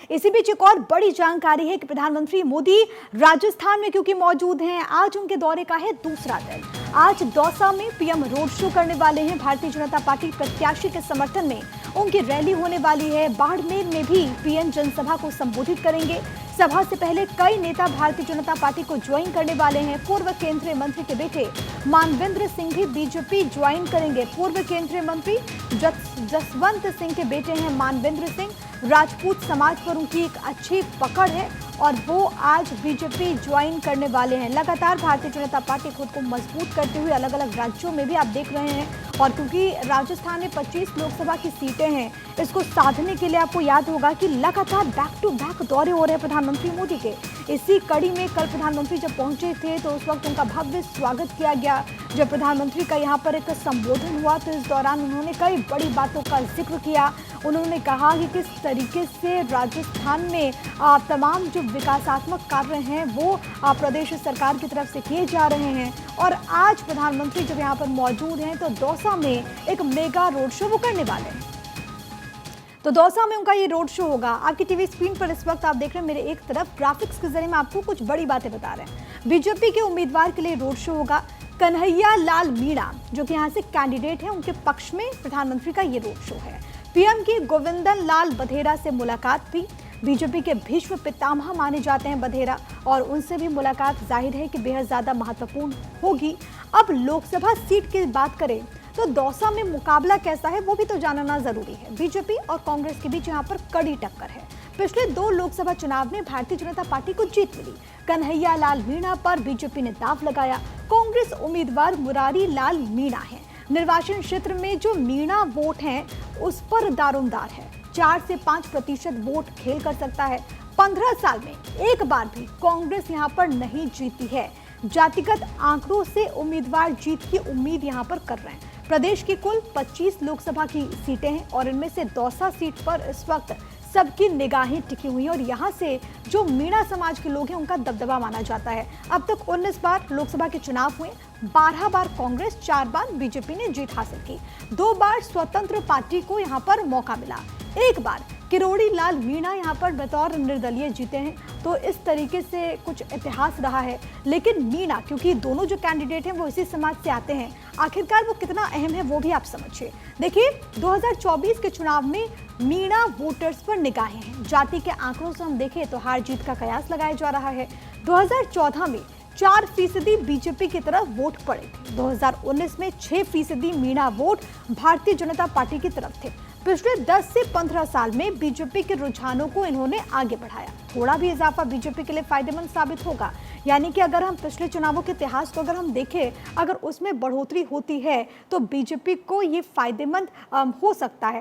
इसी बीच एक और बड़ी जानकारी है कि प्रधानमंत्री मोदी राजस्थान में क्योंकि मौजूद हैं, आज उनके दौरे का है दूसरा दिन। आज दौसा में पीएम रोड शो करने वाले हैं। भारतीय जनता पार्टी प्रत्याशी के समर्थन में उनकी रैली होने वाली है। बाड़मेर में भी पीएम जनसभा को संबोधित करेंगे। सभा से पहले कई नेता भारतीय जनता पार्टी को ज्वाइन करने वाले हैं। पूर्व केंद्रीय मंत्री के बेटे मानवेंद्र सिंह भी बीजेपी ज्वाइन करेंगे। पूर्व केंद्रीय मंत्री जसवंत सिंह के बेटे हैं मानवेंद्र सिंह। राजपूत समाज पर उनकी एक अच्छी पकड़ है और वो आज बीजेपी ज्वाइन करने वाले हैं। लगातार भारतीय जनता पार्टी खुद को मजबूत करते हुए अलग अलग राज्यों में भी आप देख रहे हैं, और क्योंकि राजस्थान में 25 लोकसभा की सीटें हैं, इसको साधने के लिए आपको याद होगा कि लगातार बैक टू बैक दौरे हो रहे हैं प्रधानमंत्री मोदी के। इसी कड़ी में कल प्रधानमंत्री जब पहुंचे थे तो उस वक्त उनका भव्य स्वागत किया गया। जब प्रधानमंत्री का यहाँ पर एक संबोधन हुआ तो इस दौरान उन्होंने कई बड़ी बातों का जिक्र किया। उन्होंने कहा कि किस तरीके से राजस्थान में तमाम जो विकासात्मक कार्य हैं वो प्रदेश सरकार की तरफ से किए जा रहे हैं। और आज प्रधानमंत्री जब यहाँ पर मौजूद हैं तो दौसा में एक मेगा रोड शो वो करने वाले हैं। तो दौसा में उनका ये रोड शो होगा। आपकी टीवी स्क्रीन पर इस वक्त आप देख रहे हैं मेरे एक तरफ ग्राफिक्स के जरिए मैं आपको कुछ बड़ी बातें बता रहे हैं। बीजेपी के उम्मीदवार के लिए रोड शो होगा। कन्हैया लाल मीणा जो कि यहाँ से कैंडिडेट हैं, उनके पक्ष में प्रधानमंत्री का ये रोड शो है। पीएम की गोविंदन लाल बघेला से मुलाकात भी। बीजेपी के भीष्म पितामह माने जाते हैं बघेला, और उनसे भी मुलाकात जाहिर है कि बेहद ज्यादा महत्वपूर्ण होगी। अब लोकसभा सीट की बात करें तो दौसा में मुकाबला कैसा है वो भी तो जानना जरूरी है। बीजेपी और कांग्रेस के बीच यहाँ पर कड़ी टक्कर है। पिछले 2 लोकसभा चुनाव में भारतीय जनता पार्टी को जीत मिली। कन्हैया लाल मीणा पर बीजेपी ने दांव लगाया। कांग्रेस उम्मीदवार मुरारी लाल मीणा है। निर्वाचन क्षेत्र में जो मीणा वोट है उस पर दारोमदार है। 4 से 5% वोट खेल कर सकता है। 15 साल में एक बार भी कांग्रेस यहाँ पर नहीं जीती है। जातिगत आंकड़ों से उम्मीदवार जीत की उम्मीद यहाँ पर कर रहे हैं। प्रदेश की कुल 25 लोकसभा की सीटें हैं और इनमें से दौसा सीट पर इस वक्त सबकी निगाहें टिकी हुई हैं, और यहाँ से जो मीणा समाज के लोग हैं उनका दबदबा माना जाता है। अब तक 19 बार लोकसभा के चुनाव हुए, 12 बार कांग्रेस, 4 बार बीजेपी ने जीत हासिल की। 2 बार स्वतंत्र पार्टी को यहाँ पर मौका मिला। 1 बार किरोड़ी लाल मीणा यहाँ पर बतौर निर्दलीय जीते हैं। तो इस तरीके से कुछ इतिहास रहा है। लेकिन मीणा, क्योंकि दोनों जो कैंडिडेट हैं वो इसी समाज से आते हैं, आखिरकार वो कितना अहम है वो भी आप समझिए। देखिए 2024 के चुनाव में मीणा वोटर्स पर निगाहें हैं। जाति के आंकड़ों से हम देखें तो हार जीत का कयास लगाया जा रहा है। 2014 में 4% बीजेपी की तरफ वोट पड़े थे। 2019 में 6% मीणा वोट भारतीय जनता पार्टी की तरफ थे। पिछले 10 से 15 साल में बीजेपी के रुझानों को इन्होंने आगे बढ़ाया। थोड़ा भी इजाफा बीजेपी के लिए फायदेमंद साबित होगा। यानी कि अगर हम पिछले चुनावों के इतिहास को अगर हम देखें, अगर उसमें बढ़ोतरी होती है तो बीजेपी को ये फायदेमंद हो सकता है।